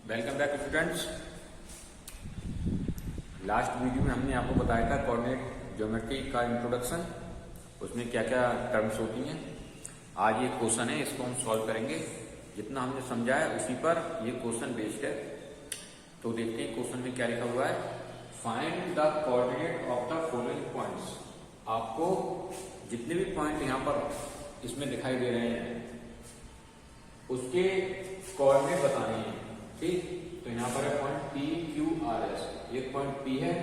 Welcome back students. Last video में हमने आपको बताया था कोऑर्डिनेट ज्योमेट्री का इंट्रोडक्शन, उसमें क्या क्या टर्म्स होती हैं। आज ये क्वेश्चन है, इसको हम सॉल्व करेंगे। जितना हमने समझा है उसी पर ये क्वेश्चन बेस्ड है। तो देखते हैं क्वेश्चन में क्या लिखा हुआ है। Find the coordinate of the following points. आपको जितने भी पॉइंट यहाँ पर इसमें दिखाई दे रहे हैं उसके कोऑर्डिनेट बताने हैं। ठीक, तो यहाँ पर है point P Q R S. एक पॉइंट पी है,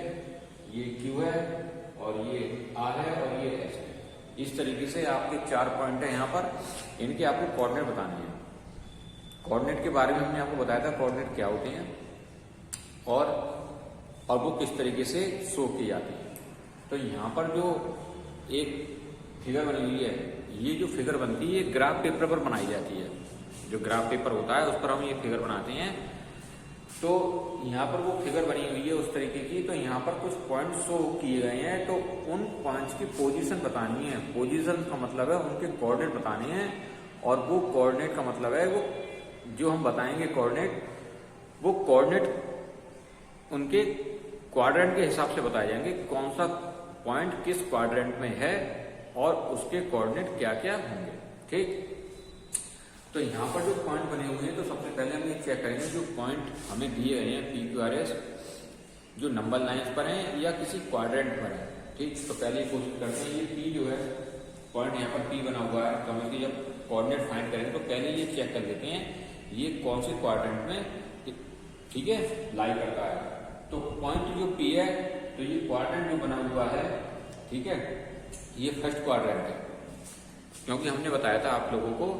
ये क्यू है, और ये आर है, और ये एस है। इस तरीके से आपके 4 पॉइंट है यहाँ पर, इनके आपको कोऑर्डिनेट बताने हैं। कोऑर्डिनेट के बारे में हमने आपको बताया था कोऑर्डिनेट क्या होते हैं और वो किस तरीके से शो की जाती है। तो यहाँ पर जो एक फिगर बनी हुई है, ये जो फिगर बनती है ये ग्राफ पेपर पर बनाई जाती है। जो ग्राफ पेपर होता है उस पर हम ये फिगर बनाते हैं। तो यहाँ पर वो फिगर बनी हुई है उस तरीके की। तो यहाँ पर कुछ पॉइंट शो किए गए हैं, तो उन पॉइंट्स की पोजीशन बतानी है। पोजीशन का मतलब है उनके कोऑर्डिनेट बताने हैं, और वो कोऑर्डिनेट का मतलब है वो जो हम बताएंगे कोऑर्डिनेट, वो कोऑर्डिनेट उनके क्वाड्रेंट के हिसाब से बताए जाएंगे। कौन सा पॉइंट किस क्वाड्रेंट में है और उसके कोऑर्डिनेट क्या क्या होंगे। ठीक, तो यहाँ पर जो पॉइंट बने हुए हैं, तो सबसे पहले हम ये चेक करेंगे जो पॉइंट हमें दिए गए हैं पी क्यू आर एस, जो नंबर लाइंस पर हैं या किसी क्वाड्रेंट पर है। ठीक, तो पहले कोशिश करते हैं। ये पी जो है पॉइंट यहाँ पर पी बना हुआ है, तो हम इसकी जब कोऑर्डिनेट फाइंड करेंगे तो पहले ये चेक कर लेते हैं ये कौन से क्वाड्रेंट में, ठीक है, लाई करता है। तो पॉइंट जो पी है, तो ये क्वाड्रेंट जो बना हुआ है, ठीक है, ये फर्स्ट क्वाड्रेंट है। क्योंकि हमने बताया था आप लोगों को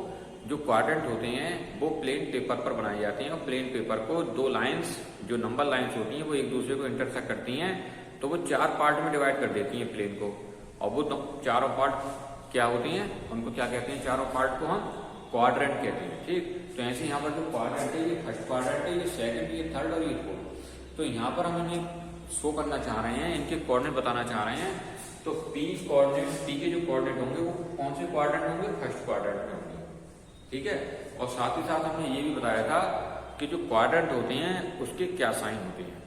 जो क्वाड्रेंट होते हैं वो प्लेन पेपर पर बनाए जाते हैं, और प्लेन पेपर को 2 लाइंस, जो नंबर लाइंस होती हैं, वो एक दूसरे को इंटरसेक्ट करती हैं, तो वो 4 पार्ट में डिवाइड कर देती हैं प्लेन को। और वो तो चारों पार्ट क्या होती हैं, उनको क्या कहते हैं, चारों पार्ट को हम क्वाड्रेंट कहते हैं। ठीक, तो ऐसे यहाँ पर जो क्वाड्रेंट है, ये फर्स्ट क्वाड्रेंट है, ये सेकंड, ये थर्ड और ये फोर्थ। तो यहाँ पर हम इन्हें शो करना चाह रहे हैं, इनके कोऑर्डिनेट बताना चाह रहे हैं। तो पी कोऑर्डिनेट, पी के जो कोऑर्डिनेट होंगे वो कौन से क्वाड्रेंट होंगे, फर्स्ट क्वाड्रेंट में होंगे। ठीक है, और साथ ही साथ हमने ये भी बताया था कि जो क्वाड्रेंट होते हैं उसके क्या साइन होते हैं।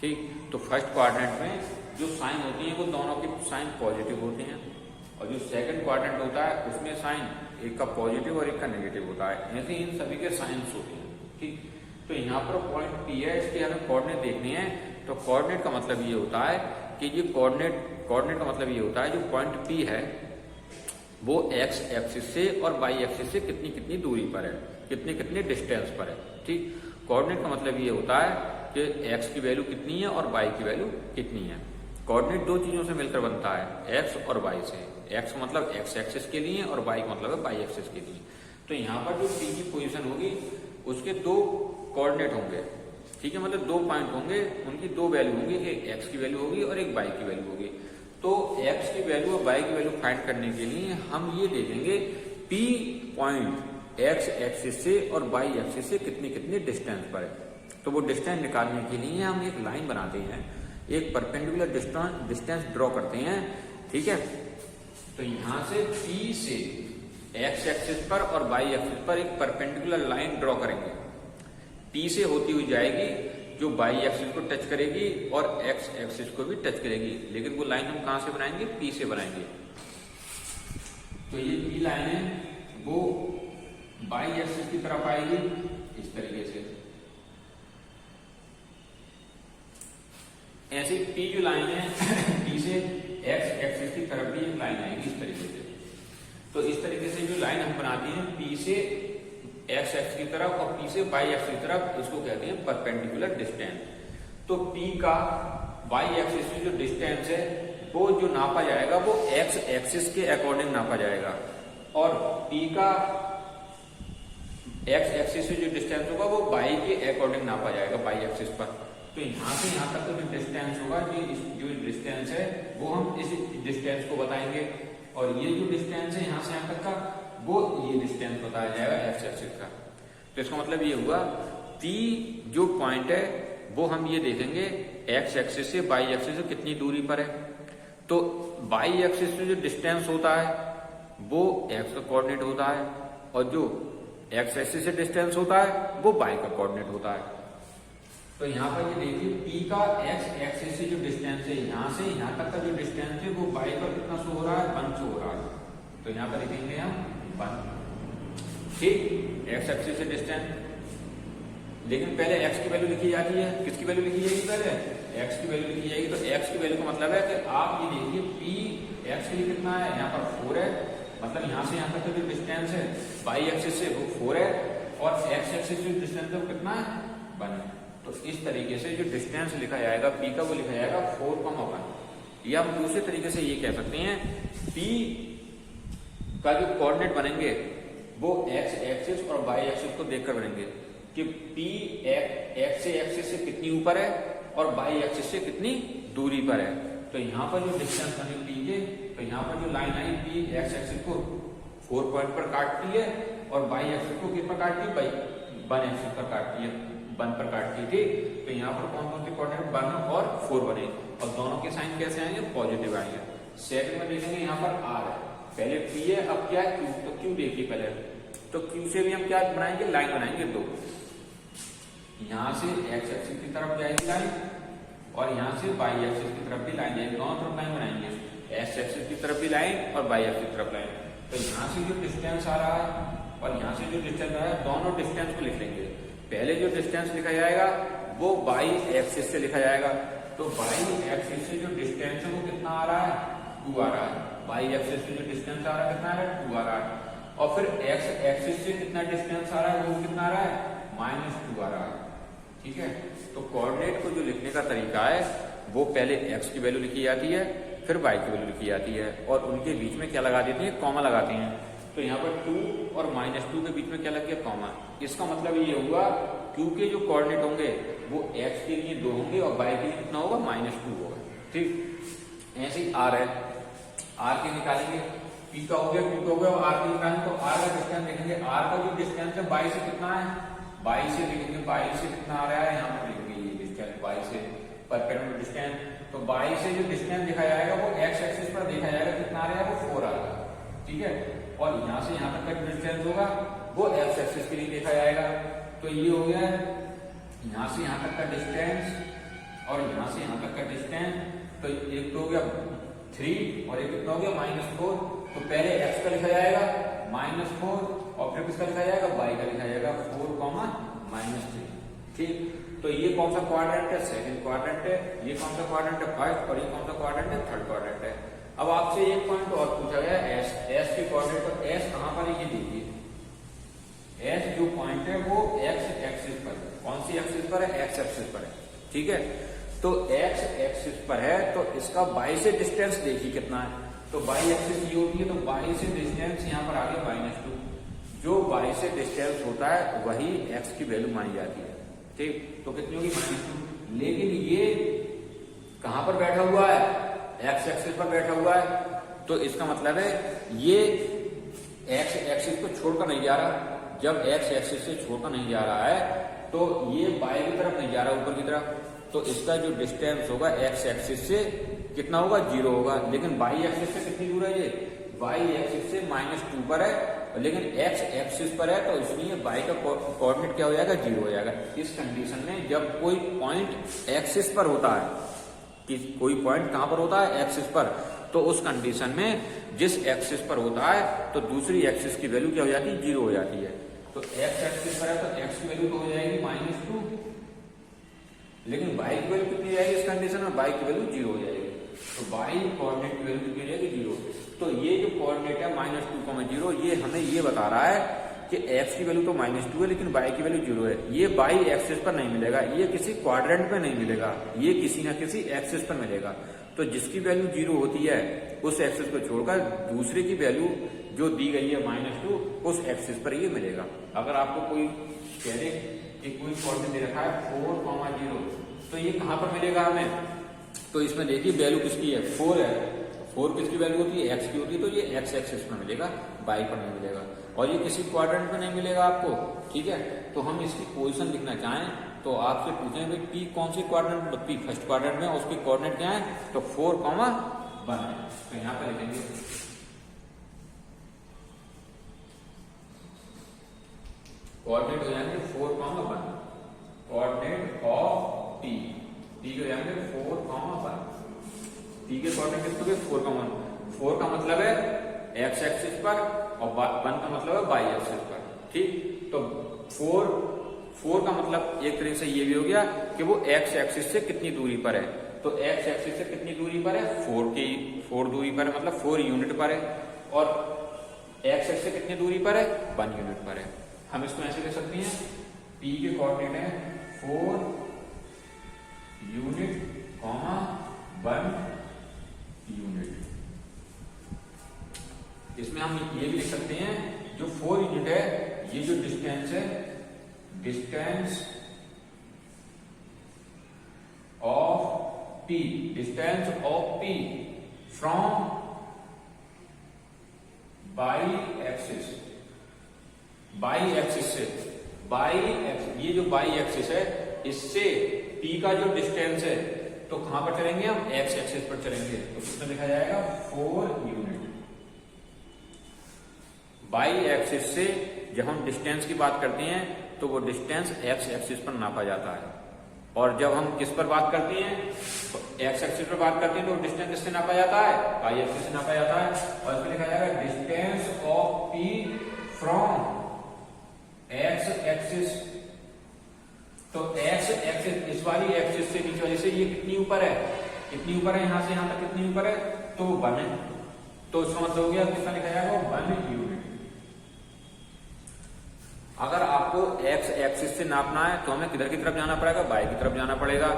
ठीक, तो फर्स्ट क्वाड्रेंट में जो साइन होती हैं वो दोनों के साइन पॉजिटिव होते हैं, और जो सेकंड क्वाड्रेंट होता है उसमें साइन एक का पॉजिटिव और एक का नेगेटिव होता है। ऐसे इन सभी के साइंस होते हैं। ठीक, तो यहाँ पर पॉइंट पी है, इसके हमें कोऑर्डिनेट देखने हैं। तो कोऑर्डिनेट का मतलब ये होता है कि ये कोऑर्डिनेट का मतलब ये होता है जो पॉइंट पी है वो एक्स एक्सिस से और वाई एक्सिस से कितनी कितनी दूरी पर है, कितने कितने डिस्टेंस पर है। ठीक, कोऑर्डिनेट का मतलब ये होता है कि एक्स की वैल्यू कितनी है और वाई की वैल्यू कितनी है। कोऑर्डिनेट 2 चीजों से मिलकर बनता है, एक्स और वाई से। एक्स मतलब एक्स एक्सिस के लिए और वाई का मतलब है वाई एक्सिस के लिए। तो यहाँ पर जो पी की पोजिशन होगी उसके 2 कोऑर्डिनेट होंगे। ठीक है, मतलब 2 पॉइंट होंगे, उनकी 2 वैल्यू होंगी, एक एक्स की वैल्यू होगी और एक वाई की वैल्यू होगी। तो x की वैल्यू और y की वैल्यू फाइंड करने के लिए हम ये देखेंगे P पॉइंट x एक्सिस से और y एक्सिस से कितने कितने डिस्टेंस पर है। तो वो डिस्टेंस निकालने के लिए हम एक लाइन बनाते हैं, एक परपेंडिकुलर डिस्टेंस ड्रॉ करते हैं। ठीक है, तो यहां से P से x एक्सिस पर और y एक्सिस पर एक परपेंडिकुलर लाइन ड्रॉ करेंगे। P से होती हुई जाएगी, जो y एक्सिस को टच करेगी और x एक्सिस को भी टच करेगी। लेकिन वो लाइन हम कहां से बनाएंगे, P से बनाएंगे। तो ये P लाइन है वो y एक्सिस की तरफ आएगी इस तरीके से। ऐसे P जो लाइन है P से x एक्सिस की तरफ भी एक लाइन आएगी इस तरीके से। तो इस तरीके से जो लाइन हम बनाते हैं P से एक्स एक्स की तरफ और P से वाई एक्स की तरफ, इसको कहते हैं परपेंडिकुलर डिस्टेंस। तो P का वाई एक्सिस से जो डिस्टेंस है वो जो नापा जाएगा वो एक्स एक्सिस के अकॉर्डिंग नापा जाएगा, और P का एक्स एक्सिस से जो डिस्टेंस होगा वो वाई के अकॉर्डिंग नापा जाएगा, वाई एक्सिस पर। तो यहाँ से यहाँ तक तो जो डिस्टेंस होगा, जो डिस्टेंस है वो हम इस डिस्टेंस को बताएंगे, और ये जो डिस्टेंस है यहाँ से यहाँ तक का वो ये डिस्टेंस बताया जाएगा एक्स एक्सिस का। तो इसका मतलब ये हुआ P जो पॉइंट है वो हम ये देखेंगे एक्स एक्सिस से वाई एक्सिस से कितनी दूरी पर है। तो वाई एक्सिस से जो डिस्टेंस होता है वो एक्स का कोऑर्डिनेट होता है, और जो एक्स एक्सिस से डिस्टेंस होता है वो वाई का कोऑर्डिनेट होता है। तो यहाँ पर ये देखिए P का x एक्सिस से जो डिस्टेंस है यहाँ से यहाँ तक का जो डिस्टेंस है वो y पर कितना शो हो रहा है, 1 शो हो रहा है। तो यहाँ पर लिखेंगे हम 1, ठीक, x एक्सिस से डिस्टेंस। लेकिन पहले x की वैल्यू लिखी जाती है, किसकी वैल्यू लिखी जाएगी, पहले x की वैल्यू लिखी जाएगी। तो x की वैल्यू का मतलब है कि आप ये देखिए P x के लिए कितना है, यहाँ पर 4 है, मतलब यहाँ से यहाँ तक का जो डिस्टेंस है y एक्सिस से वो 4 है, और x एक्सिस से डिस्टेंस है वो कितना है, 1 है। तो इस तरीके से जो डिस्टेंस लिखा जाएगा P का वो लिखा जाएगा 4,1। या हम दूसरे तरीके से ये कह सकते हैं P का जो कोऑर्डिनेट बनेंगे वो x एक्सिस और y एक्सिस को देखकर बनेंगे कि P x एक्सिस से कितनी ऊपर है और y एक्सिस से कितनी दूरी पर है। तो यहाँ पर जो डिस्टेंस बनी P के, तो यहाँ पर जो लाइन आई P x एक्सिस को 4 पॉइंट पर काटती है और y एक्सिस को किस पर काटती है, 1 एक्सिस पर काटती है, 1 पर काटती है, ठीक। तो यहाँ पर कौन कौन से कोऑर्डिनेट 1 और 4 बने और दोनों के साइन कैसे आएंगे, पॉजिटिव आएंगे। सेकंड में देखेंगे यहाँ पर r है, पहले P है, अब क्या है Q। तो Q देखिए पहले, तो Q से भी हम क्या बनाएंगे, लाइन बनाएंगे 2। यहाँ से x एक्सिस की तरफ जाएगी लाइन और यहाँ से y एक्सिस की तरफ भी लाइन जाएगी, दोनों तरफ लाइन बनाएंगे, x एक्सिस की तरफ भी लाइन और y एक्सिस की तरफ लाइन। तो यहाँ से जो डिस्टेंस आ रहा है और यहाँ से जो डिस्टेंस आ रहा है, दोनों डिस्टेंस को लिख लेंगे। पहले जो डिस्टेंस लिखा जाएगा वो y एक्सिस से लिखा जाएगा। तो y एक्सिस से जो डिस्टेंस है वो कितना आ रहा है, 2 आ रहा है। y एक्सिस से जो डिस्टेंस आ रहा है कितना आ रहा है, 2 आ रहा है। और फिर x एक्सिस से कितना डिस्टेंस आ रहा है, वो कितना आ रहा है, -2 आ रहा है, ठीक है। तो कोऑर्डिनेट को जो लिखने का तरीका है वो पहले x की वैल्यू लिखी जाती है, फिर y की वैल्यू लिखी जाती है और उनके बीच में क्या लगा देते हैं, कॉमा लगाते हैं। तो यहाँ पर 2 और -2 के बीच में क्या लग गया, कॉमा। इसका मतलब ये हुआ Q के जो कोऑर्डिनेट होंगे वो x के लिए 2 होंगे और y के लिए कितना होगा, -2 होगा, ठीक। ऐसे ही r है, r के निकालेंगे, P का हो गया, Q का हो गया और r के निकालेंगे। तो r का डिस्टेंस देखेंगे, r का जो डिस्टेंस है y से कितना है, y से देखेंगे, y से कितना आ रहा है, यहाँ पर लिखेंगे ये डिस्टेंस y से परपेंडिकुलर डिस्टेंस। तो y से जो डिस्टेंस दिखा जाएगा वो x एक्सिस पर देखा जाएगा, कितना आ रहा है, वो 4 आ रहा है, ठीक है। और यहाँ से यहाँ तक का जो डिस्टेंस होगा वो x एक्सिस के लिए देखा जाएगा। तो ये हो गया यहाँ से यहाँ तक का डिस्टेंस और यहाँ से यहाँ तक का डिस्टेंस। तो एक तो हो गया 3 और एक कितना हो गया, -4। तो पहले x का लिखा जाएगा -4 और फिर किसका लिखा जाएगा, y का लिखा जाएगा 4, -3, ठीक। तो ये कौन सा क्वाड्रेंट है, सेकंड क्वाड्रेंट है। ये कौन सा क्वाड्रेंट है, फर्स्ट। और ये कौन सा क्वाड्रेंट है, थर्ड क्वाड्रेंट है। अब आपसे एक पॉइंट और पूछा गया, एस के कोऑर्डिनेट पर। एस कहां पर है, ये देखिए, एस जो पॉइंट है वो एक्स एक्सिस पर है। कौन सी एक्सिस पर है, एक्स एक्सिस पर है, ठीक है। तो एक्स एक्सिस पर है तो इसका y से डिस्टेंस देखिए कितना है। तो y एक्सिस ये होती है, तो y से डिस्टेंस यहाँ पर आ गया -2। जो y से डिस्टेंस होता है वही x की वैल्यू मानी जाती है, ठीक। तो कितनी होगी, -2। लेकिन ये कहां पर बैठा हुआ है, x एक्सिस पर बैठा हुआ है। तो इसका मतलब है ये x एक्सिस को छोड़कर नहीं जा रहा। जब x एक्सिस से छोड़कर नहीं जा रहा है तो ये y की तरफ नहीं जा रहा, ऊपर की तरफ। तो इसका जो डिस्टेंस होगा x एक्सिस से कितना होगा, 0 होगा। लेकिन y एक्सिस से कितनी दूर है, ये y एक्सिस से -2 पर है, लेकिन x एक्सिस पर है, तो इसलिए y का कोऑर्डिनेट क्या हो जाएगा, 0 हो जाएगा। इस कंडीशन में जब कोई पॉइंट एक्सिस पर होता है, कि कोई पॉइंट कहां पर होता है, एक्सिस पर, तो उस कंडीशन में जिस एक्सिस पर होता है तो दूसरी एक्सिस की वैल्यू क्या हो जाती है, 0 हो जाती है। तो x एक्सिस पर है तो x की वैल्यू तो हो जाएगी -2, लेकिन y की वैल्यू कितनी जाएगी इस कंडीशन में, y की वैल्यू 0 हो जाएगी। तो y कोऑर्डिनेट की वैल्यू कितनी जाएगी, 0। तो ये जो कोऑर्डिनेट है -2,0, ये हमें ये बता रहा है कि x की वैल्यू तो -2 है लेकिन y की वैल्यू 0 है। ये y एक्सिस पर नहीं मिलेगा, ये किसी क्वाड्रेंट पे नहीं मिलेगा, ये किसी ना किसी एक्सिस पर मिलेगा। तो जिसकी वैल्यू 0 होती है उस एक्सिस को छोड़कर दूसरे की वैल्यू जो दी गई है -2, उस एक्सिस पर ये मिलेगा। अगर आपको कोई कह दे कि कोई कोऑर्डिनेट दे रखा है 4,0, तो ये कहां पर मिलेगा हमें, तो इसमें देखिए वैल्यू किसकी है, 4 है। 4 किसकी वैल्यू होती है, x की होती है, तो ये x एक्सिस पर मिलेगा, y पर नहीं मिलेगा। और ये किसी क्वाड्रेंट में नहीं मिलेगा आपको, ठीक है। तो हम इसकी पोजीशन लिखना चाहें तो आपसे पूछें भाई P कौन सी क्वाड्रेंट, P फर्स्ट क्वाड्रेंट में, उसके कोऑर्डिनेट क्या है, तो 4,1 है। तो यहाँ पर लिखेंगे कोऑर्डिनेट हो जाएंगे 4,1, कोऑर्डिनेट ऑफ पी के हो जाएंगे 4,1। पी के कोऑर्डिनेट कितने हो गए 4,1। 4 का मतलब है एक्स एक्सिस पर और 1 का मतलब है वाई एक्सिस पर। ठीक, तो 4 का मतलब एक तरीके से ये भी हो गया कि वो एक्स एक्सिस से कितनी दूरी पर है। तो एक्स एक्सिस से कितनी दूरी पर है 4 दूरी पर है, मतलब 4 यूनिट पर है। और एक्स एक्सिस से कितनी दूरी पर है 1 यूनिट पर है। हम इसको ऐसे लिख सकते हैं पी के कोऑर्डिनेट है 4 यूनिट 1 यूनिट। इसमें हम ये भी लिख सकते हैं जो 4 यूनिट है, ये जो डिस्टेंस है, distance of P from by axis से, ये जो बाई एक्सिस है इससे पी का जो डिस्टेंस है, तो कहां पर चलेंगे हम एक्स एक्सिस पर चलेंगे। तो कितना लिखा जाएगा 4 यूनिट। बाई एक्सिस से जब हम डिस्टेंस की बात करते हैं तो वो डिस्टेंस एक्स एक्सिस पर नापा जाता है, और जब हम किस पर बात करते हैं तो एक्स एक्सिस पर बात करते हैं तो डिस्टेंस किससे नापा जाता है बाई एक्सिस से नापा जाता है। और इसमें लिखा जाएगा distance of P from x axis. तो एक्स एक्सिस इस वाली एक्सिस से बीच वाली से ये कितनी ऊपर है, यहां से यहां तक कितनी ऊपर है, तो 1 है। तो इसका मतलब हो गया कितना लिखा जाएगा 1 यूनिट। अगर आपको एक्स एक्सिस से नापना है तो हमें किधर की तरफ जाना पड़ेगा बाई की तरफ जाना पड़ेगा,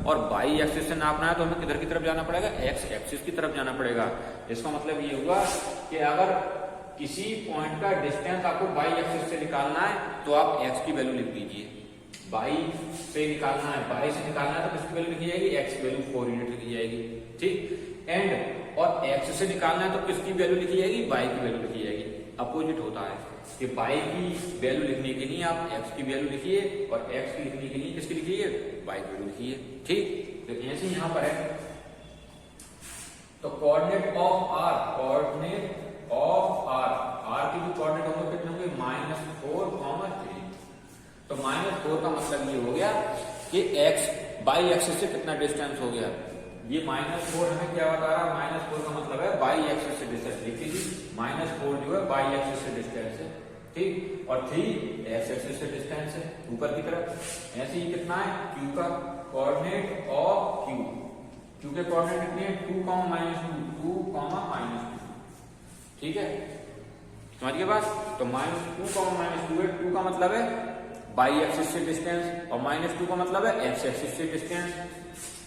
और बाई एक्सिस से नापना है तो हमें किधर की तरफ जाना पड़ेगा एक्स एक्सिस की तरफ जाना पड़ेगा। इसका मतलब ये हुआ कि अगर किसी पॉइंट का डिस्टेंस आपको बाई एक्सिस से निकालना है तो आप एक्स की वैल्यू लिख दीजिए। बाई से निकालना है, बाई से निकालना है तो किसकी वैल्यू लिखी जाएगी एक्स की वैल्यू 4 यूनिट लिखी जाएगी। ठीक, एंड और एक्स से निकालना है तो किसकी वैल्यू लिखी जाएगी बाई की वैल्यू लिखी जाएगी। अपोजिट होता है कि बाई की वैल्यू लिखने के लिए आप एक्स की वैल्यू लिखिए और एक्स की लिखने के लिए किसकी लिखिए बाई की वैल्यू लिखिए। ठीक, तो ऐसे यहां पर है। तो कोऑर्डिनेट ऑफ आर की जो कोऑर्डिनेट होंगे कितने होंगे -4, 3। तो -4 का मतलब ये हो गया कि एक्स बाई एक्सिस से कितना डिस्टेंस हो गया। ये -4 हमें क्या बता रहा है, -4 का मतलब है बाई एक्सिस से डिस्टेंस। लिख लीजिए -4 जो है बाई एक्सिस से डिस्टेंस है। ठीक, और 3 एक्स एक्सिस से डिस्टेंस है ऊपर की तरफ। ऐसे ही कितना है क्यू का कोऑर्डिनेट ऑफ क्यू के कोऑर्डिनेट कितने हैं 2, -2। ठीक है, समझिए बात। तो -2, -2 है। 2 का मतलब है बाई एक्सिस से डिस्टेंस और -2 का मतलब है एक्स एक्सिस से डिस्टेंस।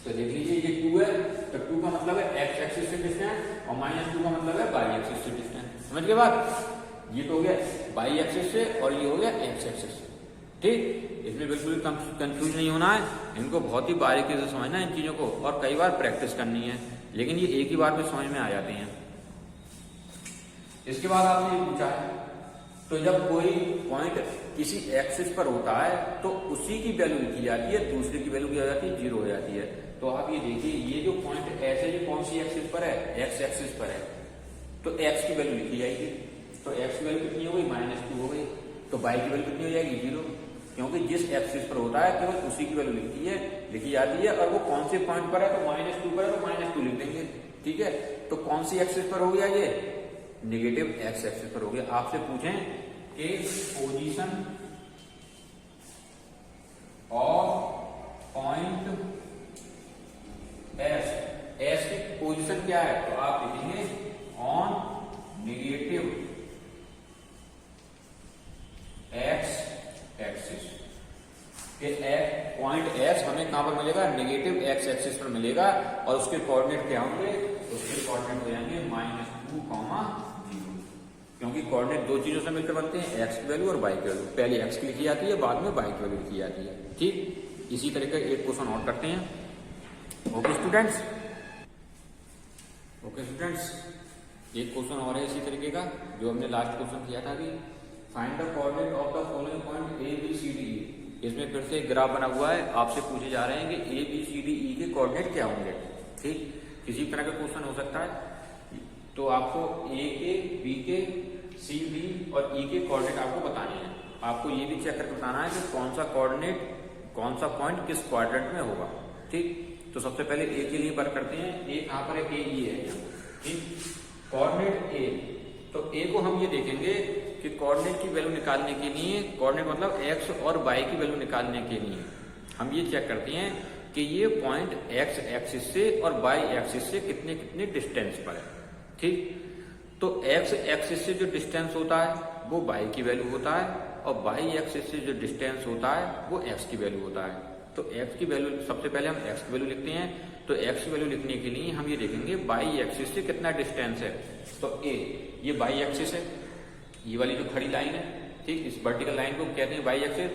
तो देख लीजिए ये 2 है तो 2 का मतलब है एक्स एक्सिस से डिस्टेंस और -2 का मतलब है बाई एक्सिस से डिस्टेंस। समझ गए बात। ये तो हो गया बाई एक्सिस से और ये हो गया एक्स एक्सिस से। ठीक, इसमें बिल्कुल कंफ्यूज नहीं होना है, इनको बहुत ही बारीकी से समझना है इन चीजों को, और कई बार प्रैक्टिस करनी है, लेकिन ये एक ही बार में समझ में आ जाते हैं। इसके बाद आपने ये पूछा है तो जब कोई पॉइंट किसी एक्सिस पर होता है तो उसी की वैल्यू लिखी जाती है, दूसरे की वैल्यू क्या हो जाती है 0 हो जाती है। तो आप ये देखिए ये जो पॉइंट ऐसे ये कौन सी एक्सिस पर है एक्स एक्सिस पर है, तो एक्स की वैल्यू लिखी जाएगी। तो एक्स की वैल्यू कितनी हो गई -2 हो गई, तो बाई की वैल्यू कितनी हो जाएगी 0, क्योंकि जिस एक्सिस पर होता है केवल उसी की वैल्यू लिखी जाती है। और वो कौन से पॉइंट पर है तो -2 पर है तो -2 लिख देंगे। ठीक है, तो कौन सी एक्सिस पर हो गया ये नेगेटिव एक्स एक्सिस पर हो गया। आपसे पूछें कि पोजीशन ऑफ पॉइंट एस की पोजीशन क्या है तो आप लिखेंगे on negative x axis. Point S हमें कहां पर मिलेगा नेगेटिव एक्स एक्सिस पर मिलेगा, और उसके कोऑर्डिनेट क्या होंगे, उसके कोऑर्डिनेट हो जाएंगे -2, 0, क्योंकि कोऑर्डिनेट दो चीजों से मिलकर बनते हैं एक्स की वैल्यू और वाई की वैल्यू। पहले एक्स की लिखी जाती है बाद में वाई की वैल्यू लिखी जाती है। ठीक, इसी तरह का एक क्वेश्चन और करते हैं। ओके स्टूडेंट्स, एक क्वेश्चन और है इसी तरीके का जो हमने लास्ट क्वेश्चन किया था कि find the coordinate of the following point A B C D E. इसमें फिर से एक ग्राफ बना हुआ है, आपसे पूछे जा रहे हैं कि ए बी सी डी ई के कोऑर्डिनेट क्या होंगे। ठीक, किसी तरह का क्वेश्चन हो सकता है, तो आपको ए के बी के सी डी और ई के कोऑर्डिनेट आपको बताने हैं। आपको ये भी चेक करके बताना है कि कौन सा पॉइंट किस क्वाड्रेंट में होगा। ठीक, तो सबसे पहले ए के लिए वर्क करते हैं। ए कहां पर है, ए ये है यहाँ, ठीक। कोऑर्डिनेट ए, तो ए को हम ये देखेंगे कि कोऑर्डिनेट की वैल्यू निकालने के लिए, कोऑर्डिनेट मतलब एक्स और वाई की वैल्यू निकालने के लिए हम ये चेक करते हैं कि ये पॉइंट एक्स एक्सिस से और वाई एक्सिस से कितने कितने डिस्टेंस पर है, ठीक। तो एक्स एक्सिस से जो डिस्टेंस होता है वो वाई की वैल्यू होता है, और वाई एक्सिस से जो डिस्टेंस होता है वो एक्स की वैल्यू होता है। तो एक्स की वैल्यू, सबसे पहले हम एक्स की वैल्यू लिखते हैं। तो एक्स की वैल्यू लिखने के लिए हम ये देखेंगे वाई एक्सिस से कितना डिस्टेंस है। तो ए, ये वाई एक्सिस है, ये वाली जो खड़ी लाइन है, ठीक, इस वर्टिकल लाइन को कहते हैं वाई एक्सिस।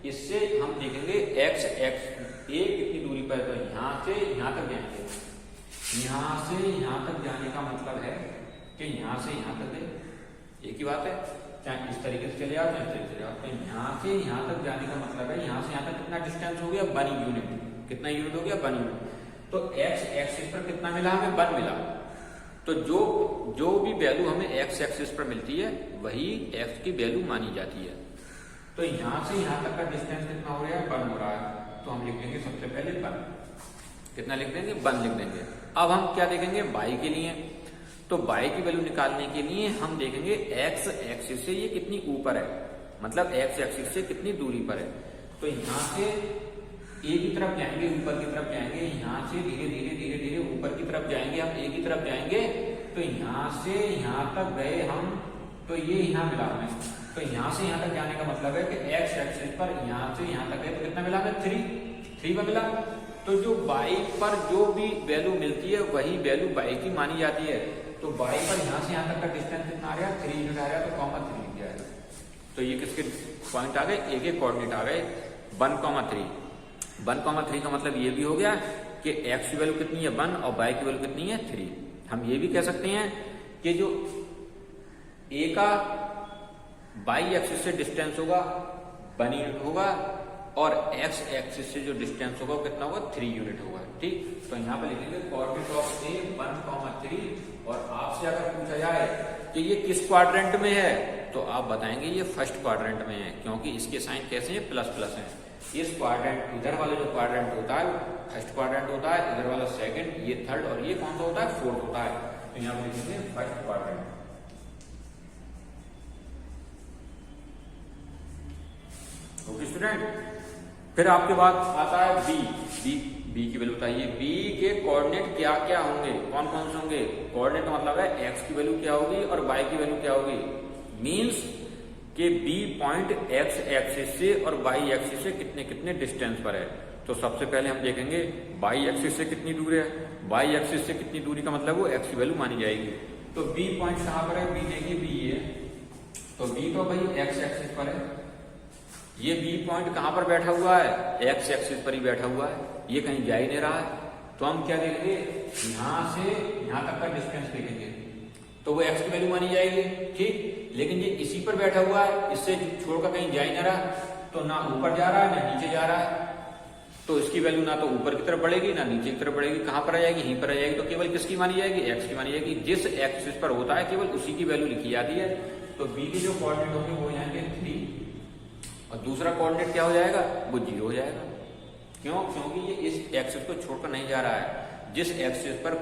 इससे हम देखेंगे एक्स एक्स ए कितनी दूरी पर है। तो यहां से यहां तक जाएंगे, यहां से यहां तक जाने का मतलब है कि यहां से यहां तक है, एक ही बात है, चाहे इस तरीके से चले आओ चाहे इस तरीके से चले आओ। तो यहां से यहां तक जाने का मतलब है यहां से यहां तक कितना डिस्टेंस हो गया, 1 यूनिट। कितना यूनिट हो गया, 1 यूनिट। तो एक्स एक्सिस पर कितना मिला हमें, 1 मिला। तो जो भी वैल्यू हमें एक्स एक्सिस पर मिलती है वही एक्स की वैल्यू मानी जाती है। तो यहां से यहां तक का डिस्टेंस कितना हो रहा है, 1 हो रहा है। तो हम लिख देंगे सबसे पहले 1, कितना लिख देंगे, 1 लिख देंगे। अब हम क्या देखेंगे, वाई के लिए। तो वाई की वैल्यू निकालने के लिए हम देखेंगे एक्स एक्सिस से ये कितनी ऊपर है, मतलब एक्स एक्सिस से कितनी दूरी पर है। तो यहां से ए की तरफ जाएंगे, ऊपर की तरफ जाएंगे, यहां से धीरे धीरे धीरे धीरे ऊपर की तरफ जाएंगे, हम ए की तरफ जाएंगे। तो यहां से यहां तक गए हम, तो ये यहां मिला हमें। तो यहां से यहां तक जाने का मतलब है कि एक्स एक्सिस पर यहां से यहां तक गए तो कितना मिला हमें, 3 पर मिला। तो जो वाई पर जो भी वैल्यू मिलती है वही वैल्यू वाई की मानी जाती है। तो वाई पर यहां से यहां तक का डिस्टेंस कितना आ रहा है, 3 यूनिट आ रहा है। तो कॉमा 3 लिख दिया है। तो ये किसके पॉइंट आ गए, ए के कोऑर्डिनेट आ गए 1,3। 1,3 का मतलब ये भी हो गया कि एक्स की वैल्यू कितनी है 1 और वाई की वैल्यू कितनी है 3। हम ये भी कह सकते हैं कि जो ए का वाई एक्सिस से डिस्टेंस होगा 1 यूनिट होगा, और एक्स एक्सिस से जो डिस्टेंस होगा वो कितना होगा, 3 यूनिट होगा, ठीक। तो यहाँ पे लिखेंगे कोऑर्डिनेट ऑफ ए 1,3। और आपसे अगर पूछा जाए कि ये किस क्वाड्रेंट में है, तो आप बताएंगे ये फर्स्ट क्वाड्रेंट में है, क्योंकि इसके साइन कैसे हैं, प्लस प्लस हैं। इस क्वाड्रेंट, इधर वाला जो क्वाड्रेंट होता है फर्स्ट क्वाड्रेंट होता है, इधर वाला सेकंड, ये थर्ड, और ये कौन सा होता है, फोर्थ होता है। तो यहाँ पे लिखेंगे फर्स्ट क्वाड्रेंट। ओके स्टूडेंट, फिर आपके बाद आता है बी की वैल्यू बताइए। बी के कोऑर्डिनेट क्या क्या होंगे, कौन कौन से होंगे। कोऑर्डिनेट का मतलब है एक्स की वैल्यू क्या होगी और वाई की वैल्यू क्या होगी। मींस कि बी पॉइंट एक्स एक्सिस से और वाई एक्सिस से कितने कितने डिस्टेंस पर है। तो सबसे पहले हम देखेंगे वाई एक्सिस से कितनी दूर है। वाई एक्सिस से कितनी दूरी का मतलब वो एक्स की वैल्यू मानी जाएगी। तो बी पॉइंट कहां पर है, बी देखिए बी है, तो बी तो भाई एक्स एक्सिस पर है। ये बी पॉइंट कहां पर बैठा हुआ है, एक्स एक्सिस पर ही बैठा हुआ है, ये कहीं जा ही नहीं रहा है। तो हम क्या देखेंगे, यहां से यहां तक का डिस्टेंस देखेंगे तो वो एक्स की वैल्यू मानी जाएगी, ठीक। लेकिन ये इसी पर बैठा हुआ है, इससे छोड़कर कहीं जा ही नहीं रहा, तो ना ऊपर जा रहा है ना नीचे जा रहा है। तो इसकी वैल्यू ना तो ऊपर की तरफ बढ़ेगी ना नीचे की तरफ बढ़ेगी, कहां पर आ जाएगी, यहीं पर आ जाएगी। तो केवल किसकी मानी जाएगी, एक्स की मानी जाएगी। जिस एक्सिस पर होता है केवल उसी की वैल्यू लिखी जाती है। तो बी के जो कोऑर्डिनेट होंगे वो हो जाएंगे 3, और दूसरा कोऑर्डिनेट क्या हो जाएगा, वो 0 हो जाएगा। क्यों, क्योंकि ये इस एक्सिस को छोड़कर नहीं जा रहा है। जिस एक्सिस पर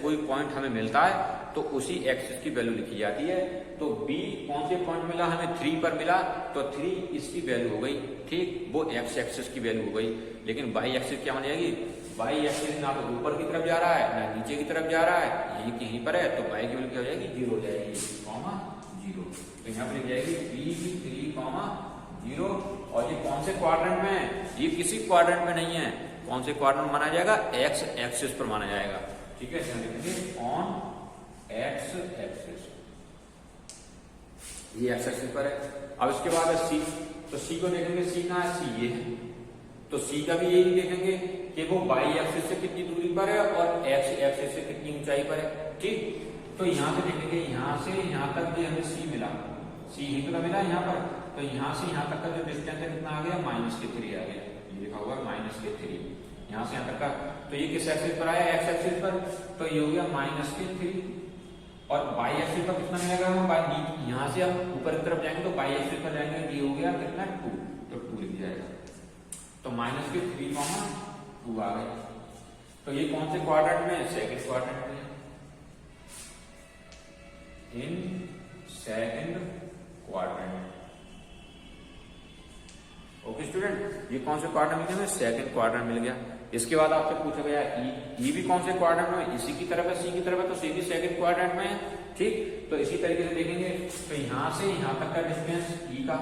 कोई पॉइंट हमें मिलता है तो उसी एक्सिस की वैल्यू लिखी जाती है। तो बी कौन से पॉइंट मिला हमें, 3 पर मिला, तो 3 इसकी वैल्यू हो गई, ठीक, वो एक्स एक्सिस की वैल्यू हो गई। लेकिन वाई एक्सिस क्या मानी जाएगी, वाई एक्सिस ना तो ऊपर की तरफ जा रहा है ना नीचे की तरफ जा रहा है, यही कहीं पर है। तो वाई की वैल्यू क्या हो जाएगी, 0 हो जाएगी, 0। तो यहाँ पर लिख जाएगी बी 3, 0। और ये कौन से क्वाड्रेंट में है, ये किसी क्वाड्रेंट में नहीं है। कौन से क्वाड्रेंट माना जाएगा, एक्स एक्सिस पर माना जाएगा, ठीक है। ऑन एक्स एक्सिस, ये एक्स एक्सिस पर है। अब इसके बाद है सी, तो सी को देखेंगे, सी कहाँ है, सी ये है। तो सी का भी यही देखेंगे कि वो वाई एक्सिस से कितनी दूरी पर है और एक्स एक्सिस से कितनी ऊंचाई पर है, ठीक। तो यहाँ से देखेंगे, यहाँ से यहाँ तक भी हमें सी मिला, सी ही तो मिला यहाँ पर। तो यहाँ से यहाँ तक का जो डिस्टेंस है कितना आ गया, -3 आ गया, ये लिखा हुआ -3 यहाँ से यहाँ तक का। तो ये किस एक्सिस पर आया, एक्स एक्सिस पर, तो ये हो गया -3। और वाई एक्सिस पर कितना मिलेगा, हम यहाँ से हम ऊपर की तरफ जाएंगे तो वाई एक्सिस पर जाएंगे, ये हो गया कितना 2, तो 2 लिख जाएगा। तो -3, 2 आ गया, तो ये कौन से क्वाड्रेंट में है? सेकंड क्वाड्रेंट में। In second quadrant. Okay student, ये कौन से क्वाड्रेंट मिल गया? सेकंड क्वाड्रेंट मिल गया। इसके बाद आपसे पूछा गया ई भी कौन से क्वाड्रेंट में? इसी की तरफ है, सी की तरफ है, तो सी भी सेकंड क्वाड्रेंट में है। ठीक, तो इसी तरीके से देखेंगे तो यहां से यहां तक का डिस्टेंस ई का,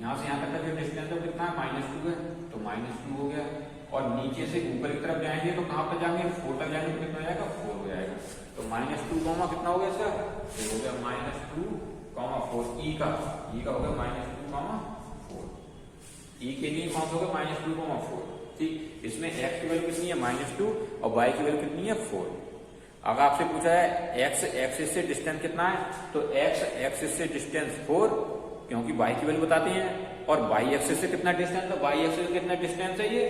यहां से यहां तक का जो डिस्टेंस है कितना है? -2 है, तो -2 हो गया। और नीचे से ऊपर की तरफ जाएंगे तो कहां पर जाएंगे? 4 तक जाएंगे तो कितना हो जाएगा? 4 हो जाएगा। तो -2 कितना हो गया इसका? ये हो गया -2, 4 ई का हो गया -2, 4 ई के लिए कौन सा होगा? -2, 4। ठीक, इसमें x की वैल्यू कितनी है? -2 और y की वैल्यू कितनी है? 4। अगर आपसे पूछा है x एक्सिस से डिस्टेंस कितना है, तो x एक्सिस से डिस्टेंस 4, क्योंकि y की वैल्यू बताते हैं, और y एक्सिस से कितना डिस्टेंस है? y एक्सिस से कितना डिस्टेंस है? ये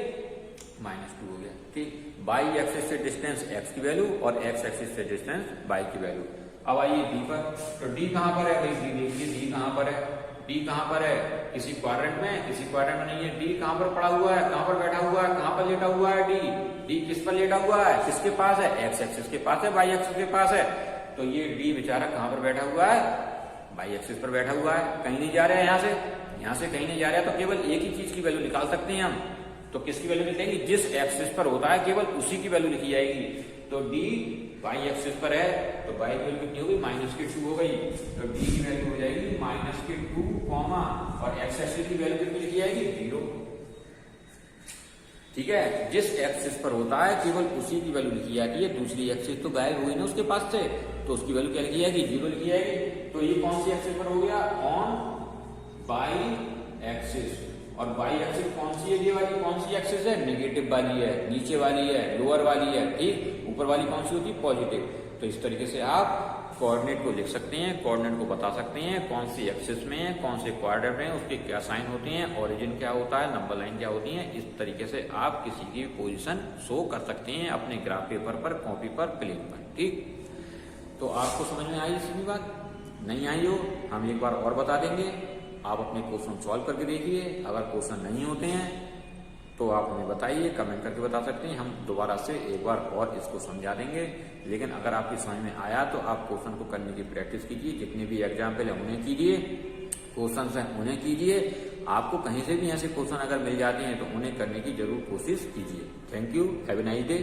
-2 हो गया। ठीक, y एक्सिस से डिस्टेंस x की वैल्यू और x एक्सिस से डिस्टेंस y की वैल्यू। अब आइए d पर, तो d कहां पर है भाई? देखिए d कहां पर है? d कहां पर है? किसी क्वाड्रेंट में? किसी क्वाड्रेंट में नहीं है। d कहां पर पड़ा हुआ है? कहां पर बैठा हुआ है? कहां पर लेटा हुआ है? d किस पर लेटा हुआ है? किसके पास है? x एक्सिस के पास है, y एक्सिस के पास है। तो ये d बेचारा कहां पर बैठा हुआ है? y एक्सिस पर बैठा हुआ है। कहीं नहीं जा रहा है, यहां से कहीं नहीं जा रहा है, तो केवल एक ही चीज की वैल्यू निकाल सकते हैं हम। तो किसकी वैल्यू निकलेगी? जिस एक्सिस पर होता है केवल उसी की वैल्यू लिखी जाएगी। तो d y एक्सिस पर है, तो y की वैल्यू कितनी हो गई? -2 हो गई। तो d की वैल्यू हो जाएगी -2, और x एक्सिस की वैल्यू कितनी लिखी जाएगी? 0। ठीक है, जिस एक्सिस पर होता है केवल उसी की वैल्यू लिखी जाती है। दूसरी एक्सिस तो गायब हुई ना उसके पास से, तो उसकी वैल्यू क्या लिखी जाएगी? 0 लिखी जाएगी। तो ये कौन सी एक्सिस पर हो गया? On by axis. और बाई एक्सिस कौन सी है? ये वाली कौन सी एक्सिस है? नेगेटिव वाली है, नीचे वाली है, लोअर वाली है। ठीक, ऊपर वाली कौन सी होती है? पॉजिटिव। तो इस तरीके से आप कोऑर्डिनेट को लिख सकते हैं, कोऑर्डिनेट को बता सकते हैं, कौन सी एक्सिस में है, कौन से क्वाड्रेंट में, उसके क्या साइन होते हैं, ओरिजिन क्या होता है, नंबर लाइन क्या होती है। इस तरीके से आप किसी की पोजीशन शो कर सकते हैं अपने ग्राफ पेपर पर, कॉपी पर, प्लेन पर। ठीक, तो आपको समझ में आई इसी बात? नहीं आई हो हम एक बार और बता देंगे, आप अपने क्वेश्चन सॉल्व करके देखिए। अगर क्वेश्चन नहीं होते हैं तो आप हमें बताइए, कमेंट करके बता सकते हैं, हम दोबारा से एक बार और इसको समझा देंगे। लेकिन अगर आपकी समझ में आया तो आप क्वेश्चन को करने की प्रैक्टिस कीजिए, जितने भी एग्जाम्पल है उन्हें कीजिए, क्वेश्चन है उन्हें कीजिए। आपको कहीं से भी ऐसे क्वेश्चन अगर मिल जाते हैं तो उन्हें करने की जरूर कोशिश कीजिए। Thank you, have a nice day.